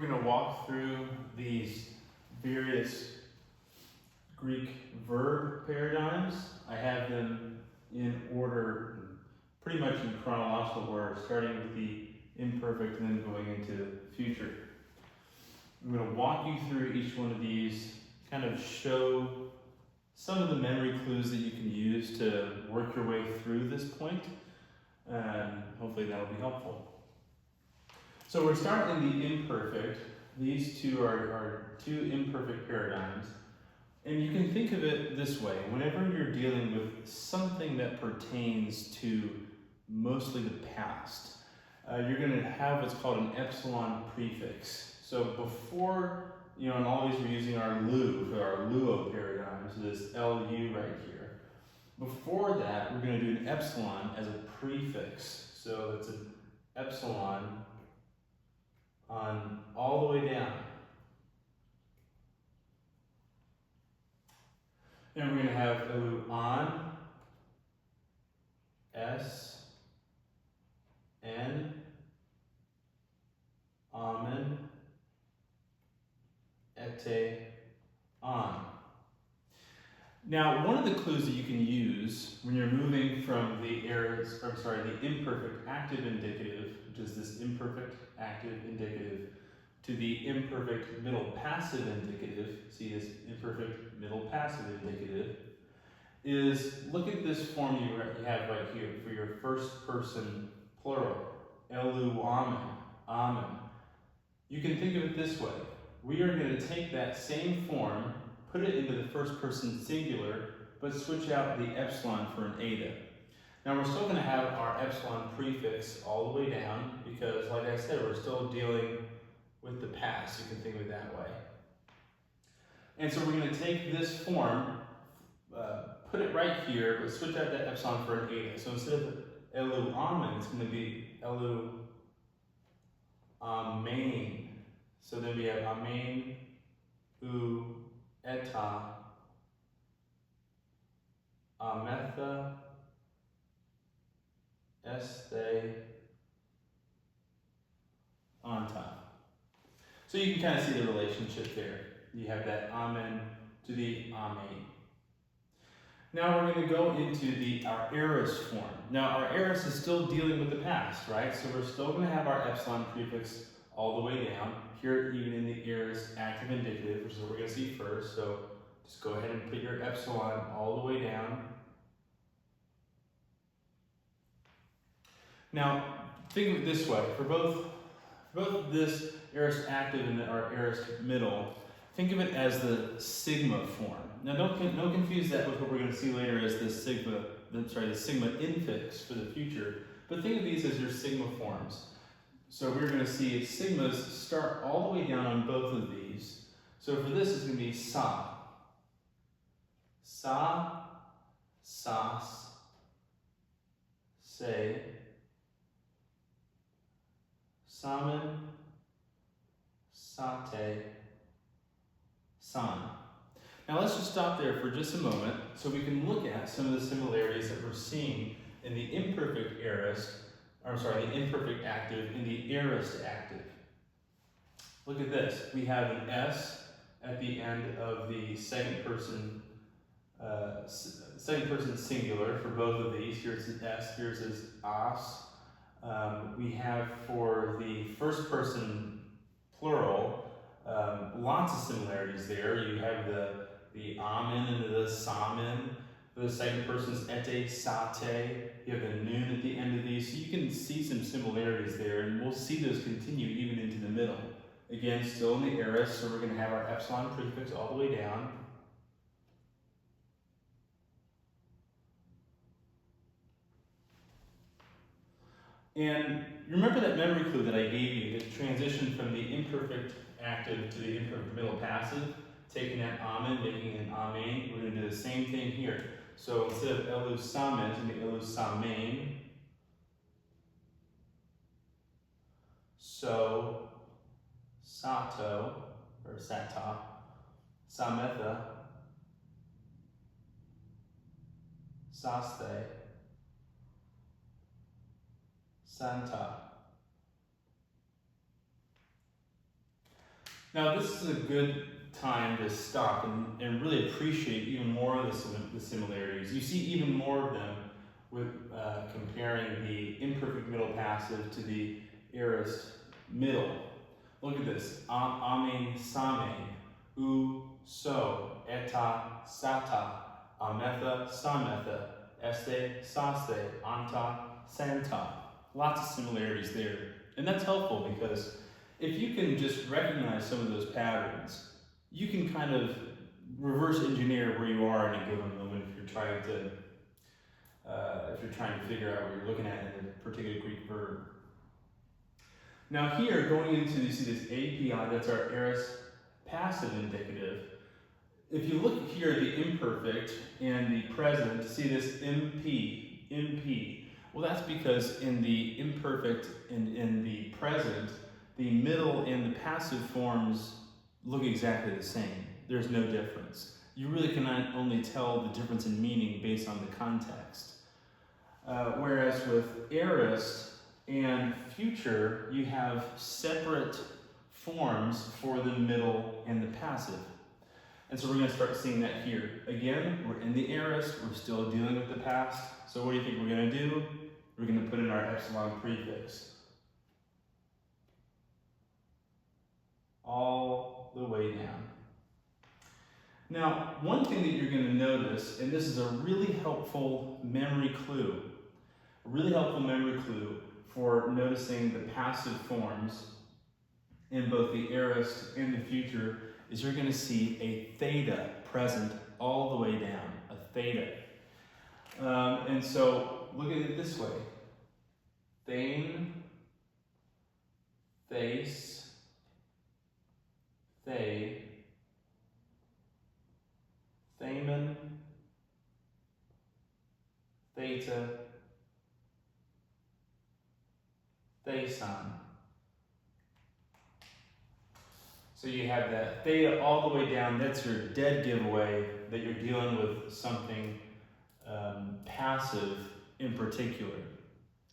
We're going to walk through these various Greek verb paradigms. I have them in order, pretty much in chronological order, starting with the imperfect and then going into future. I'm going to walk you through each one of these, kind of show some of the memory clues that you can use to work your way through this point, and hopefully that'll be helpful. So we're starting in the imperfect. These two are two imperfect paradigms. And you can think of it this way. Whenever you're dealing with something that pertains to mostly the past, you're going to have what's called an epsilon prefix. So before, and always we're using our lu for our luo paradigm, so this lu right here. Before that, we're going to do an epsilon as a prefix. So it's an epsilon on all the way down. And we're going to have elu on, s, n, amen, ete, on. Now, one of the clues that you can use when you're moving from the imperfect active indicative, which is this imperfect active indicative, to the imperfect middle passive indicative, see this imperfect middle passive indicative, is look at this form you have right here for your first person plural, elu amen, amen. You can think of it this way. We are going to take that same form, put it into the first person singular, but switch out the epsilon for an eta. Now we're still going to have our epsilon prefix all the way down because, like I said, we're still dealing with the past. You can think of it that way. And so we're going to take this form, put it right here, but switch out that epsilon for an eta. So instead of elu amen, it's going to be elu amen. So then we have amen, u, eta, ametha, este, anta. So you can kind of see the relationship there. You have that amen to the amen. Now we're going to go into our aorist form. Now our aorist is still dealing with the past, right? So we're still going to have our epsilon prefix all the way down. Here, even in the aorist active indicative, which is what we're going to see first. So just go ahead and put your epsilon all the way down. Now, think of it this way. For both this aorist active and our aorist middle, think of it as the sigma form. Now, don't confuse that with what we're going to see later as the sigma infix for the future. But think of these as your sigma forms. So we're going to see sigmas start all the way down on both of these. So for this, it's going to be sa, sas, se, samen, sate, san. Now let's just stop there for just a moment so we can look at some of the similarities that we're seeing in the imperfect aorist, the imperfect active and the aorist active. Look at this. We have an S at the end of the second person singular for both of these. Here's an S, here's an as. We have for the first person plural, lots of similarities there. You have the amen and the samen. For the second person's ete, sate. You have the noon at the end of these. So you can see some similarities there, and we'll see those continue even into the middle. Again, still in the aorist, so we're going to have our epsilon prefix all the way down. And remember that memory clue that I gave you, the transition from the imperfect active to the imperfect middle passive, taking that amen, making it an amen. We're going to do the same thing here. So instead of elu samen, it's going to be elu samen. So, sato, or sata, sametha, saste, santa. Now this is a good time to stop and really appreciate even more of the similarities. You see even more of them with comparing the imperfect middle passive to the aorist middle. Look at this. Ame, same, u, so, eta, sata, ametha, sametha, este, saste, anta, santa. Lots of similarities there. And that's helpful because if you can just recognize some of those patterns, you can kind of reverse engineer where you are in a given moment if you're trying to figure out what you're looking at in a particular Greek verb. Now here, going into, you see this API, that's our aorist passive indicative. If you look here, the imperfect and the present, see this MP. Well, that's because in the imperfect and in the present, the middle and the passive forms look exactly the same. There's no difference. You really cannot only tell the difference in meaning based on the context. Whereas with aorist and future, you have separate forms for the middle and the passive. And so we're going to start seeing that here. Again, we're in the aorist, we're still dealing with the past. So what do you think we're going to do? We're going to put in our epsilon prefix. All the way down. Now, one thing that you're going to notice, and this is a really helpful memory clue, for noticing the passive forms in both the aorist and the future, is you're going to see a theta present all the way down, a theta. And so look at it this way. Thane, thais, they, thamen, theta, thesan. So you have that theta all the way down. That's your dead giveaway that you're dealing with something passive in particular.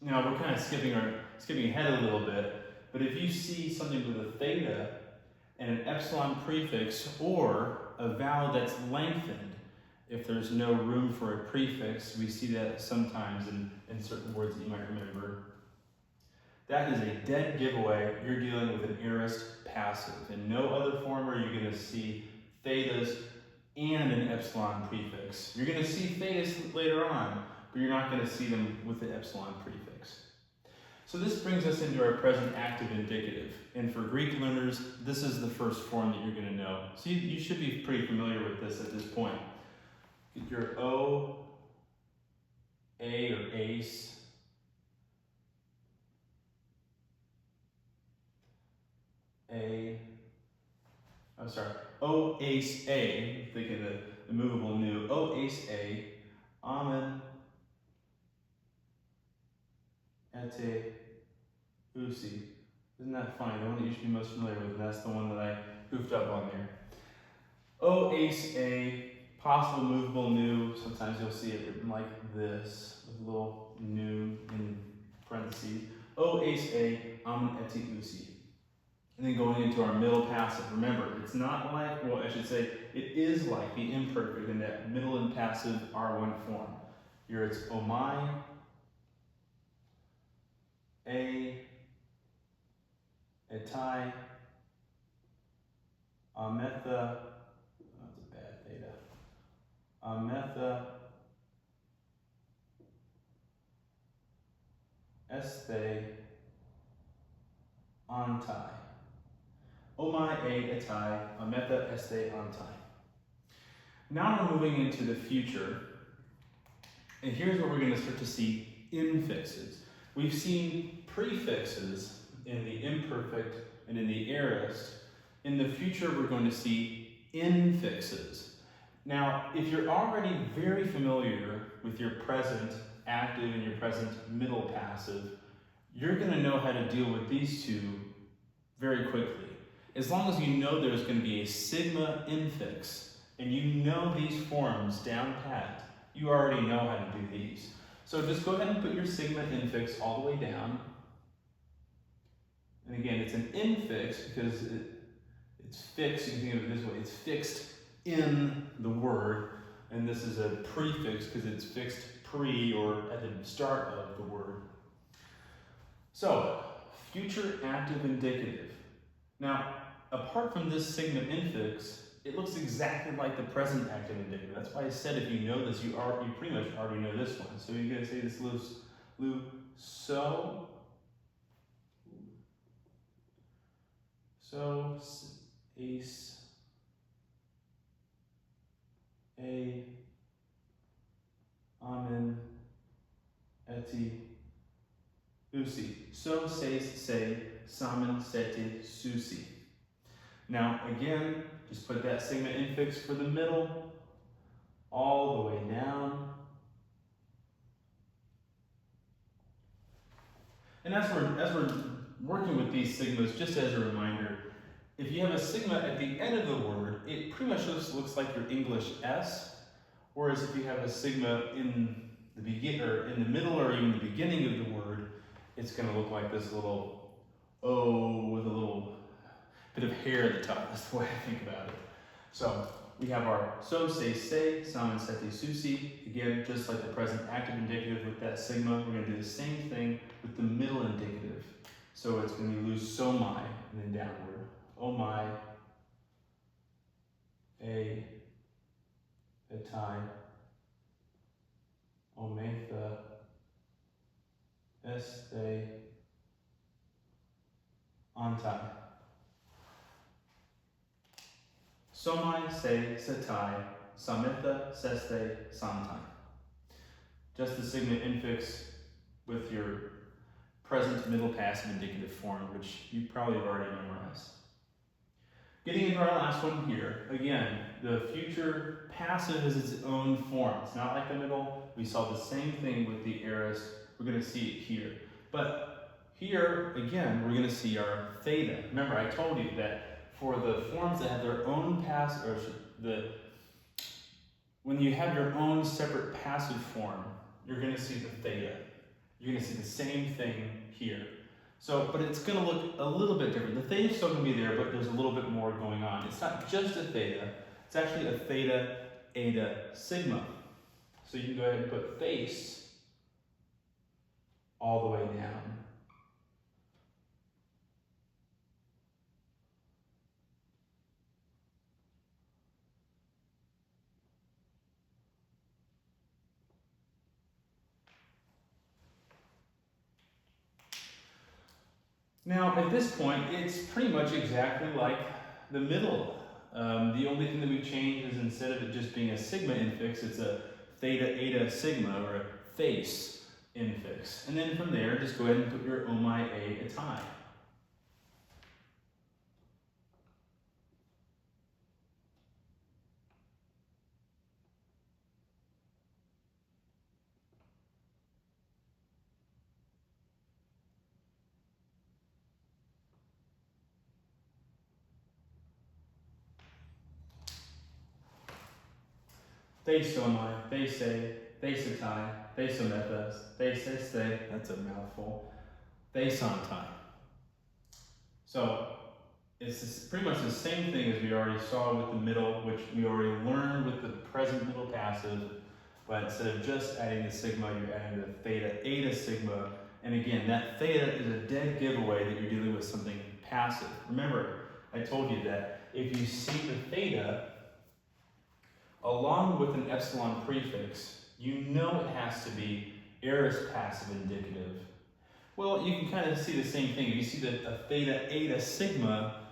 Now we're kind of skipping ahead a little bit, but if you see something with a theta and an epsilon prefix or a vowel that's lengthened, if there's no room for a prefix, we see that sometimes in certain words that you might remember. That is a dead giveaway. You're dealing with an aorist passive. In no other form are you going to see thetas and an epsilon prefix. You're going to see thetas later on, but you're not going to see them with the epsilon prefix. So this brings us into our present active indicative. And for Greek learners, this is the first form that you're going to know. So you should be pretty familiar with this at this point. Get your O, A or ace, O ace A, thinking the movable nu, O ace A, amen, ete, usi. Isn't that funny? The one that you should be most familiar with, and that's the one that I goofed up on there. O ace A, possible movable nu. Sometimes you'll see it written like this, with a little nu in parentheses. O ace A, amen, ete, usi. And then going into our middle passive, remember, it's not like, well, I should say, it is like the imperfect in that middle and passive are one form. Here it's omai, a, etai, ametha, that's a bad theta, ametha, este, antai. Omai, a, etai, ametha, este, antai. Now we're moving into the future, and here's where we're going to start to see infixes. We've seen prefixes in the imperfect and in the aorist. In the future, we're going to see infixes. Now, if you're already very familiar with your present active and your present middle passive, you're going to know how to deal with these two very quickly. As long as you know there's going to be a sigma infix, and you know these forms down pat, you already know how to do these. So just go ahead and put your sigma infix all the way down. And again, it's an infix because it's fixed, you can think of it this way, it's fixed in the word, and this is a prefix because it's fixed pre or at the start of the word. So, future active indicative. Now, apart from this sigma infix, it looks exactly like the present active indicative. That's why I said if you know this, you pretty much already know this one. So you're going to say this so, ace, a, amen, eti, usi. So, say, samen, sete, susi. Now, again, just put that sigma infix for the middle, all the way down. And as we're working with these sigmas, just as a reminder, if you have a sigma at the end of the word, it pretty much looks like your English S, whereas if you have a sigma in the middle or even the beginning of the word, it's going to look like this little O with a little bit of hair at the top. That's the way I think about it. So we have our so, say, samen, sete, susi. Again, just like the present active indicative with that sigma, we're going to do the same thing with the middle indicative. So it's going to be lose so my and then downward. O my, a, etai, ometha, este, antai. Somai, se, setai, samitha, seste, santai. Just the sigma infix with your present middle passive indicative form, which you probably have already memorized. Getting into our last one here, again, the future passive is its own form. It's not like the middle. We saw the same thing with the aorist. We're going to see it here. But here, again, we're going to see our theta. Remember, I told you that for the forms that have their own passive, when you have your own separate passive form, you're going to see the theta. You're going to see the same thing here. So, but it's going to look a little bit different. The theta is still going to be there, but there's a little bit more going on. It's not just a theta. It's actually a theta, eta, sigma. So you can go ahead and put face all the way down. Now, at this point, it's pretty much exactly like the middle. The only thing that we've changed is instead of it just being a sigma infix, it's a theta, eta, sigma, or a face infix. And then from there, just go ahead and put your omai, a, etai. Theisomai, theise, theisetai, theisomethas, theiseste, that's a mouthful, theisantai. So it's pretty much the same thing as we already saw with the middle, which we already learned with the present middle passive, but instead of just adding the sigma, you're adding the theta, eta, sigma, and again, that theta is a dead giveaway that you're dealing with something passive. Remember, I told you that if you see the theta along with an epsilon prefix, you know it has to be aorist passive indicative. Well, you can kind of see the same thing. If you see that a theta, eta, sigma,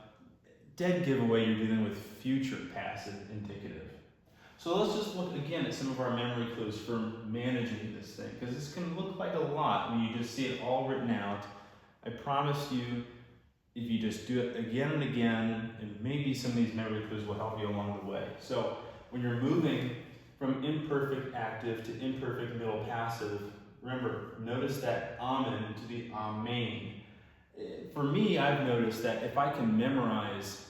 dead giveaway, you're dealing with future passive indicative. So let's just look again at some of our memory clues for managing this thing, because this can look like a lot when you just see it all written out. I promise you, if you just do it again and again, and maybe some of these memory clues will help you along the way. So when you're moving from imperfect active to imperfect middle passive, remember, notice that amen to the amen. For me, I've noticed that if I can memorize,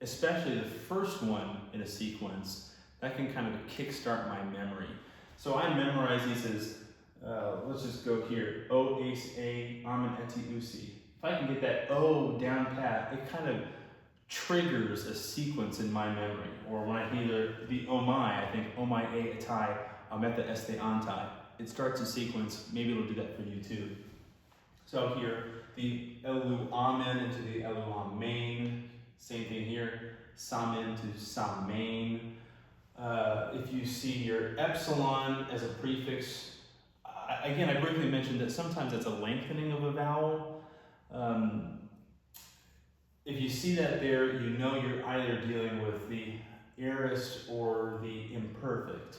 especially the first one in a sequence, that can kind of kickstart my memory. So I memorize these as, let's just go here, O, ace, a, amen, eti, usi. If I can get that O down pat, it kind of triggers a sequence in my memory. Or when I hear the oh my, I think oh my a atai, ameta este antai. It starts a sequence, maybe it'll do that for you too. So here, the elu amen into the elu amen, same thing here, samen to samen. If you see your epsilon as a prefix, again, I briefly mentioned that sometimes it's a lengthening of a vowel. If you see that there, you know you're either dealing with the aorist or the imperfect.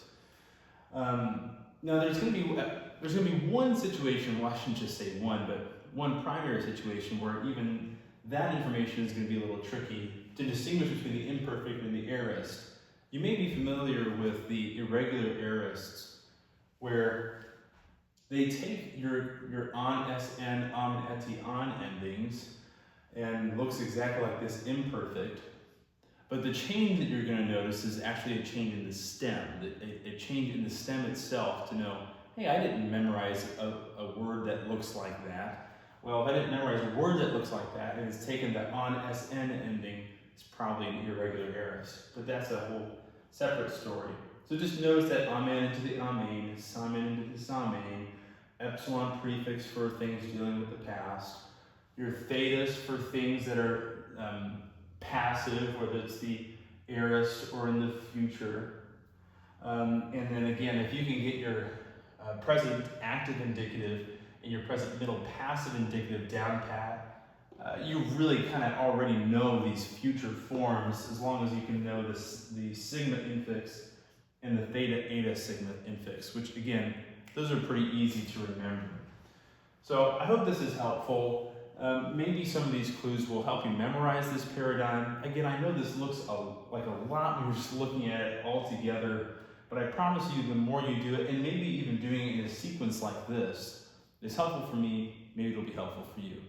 Now there's going to be one situation, well I shouldn't just say one, but one primary situation where even that information is going to be a little tricky to distinguish between the imperfect and the aorist. You may be familiar with the irregular aorists, where they take your on, sn, am, eti, on endings, and looks exactly like this imperfect, but the change that you're going to notice is actually a change in the stem, a change in the stem itself to know, hey, I didn't memorize a word that looks like that. Well, if I didn't memorize a word that looks like that, and it's taken the on, sn ending, it's probably an irregular aorist, but that's a whole separate story. So just notice that amen into the amen, samen into the samen, epsilon prefix for things dealing with the past, your thetas for things that are passive, whether it's the aorist or in the future. And then again, if you can get your present active indicative and your present middle passive indicative down pat, you really kind of already know these future forms as long as you can know the sigma infix and the theta eta sigma infix, which again, those are pretty easy to remember. So I hope this is helpful. Maybe some of these clues will help you memorize this paradigm. Again, I know this looks like a lot when you're just looking at it all together, but I promise you the more you do it, and maybe even doing it in a sequence like this, is helpful for me, maybe it'll be helpful for you.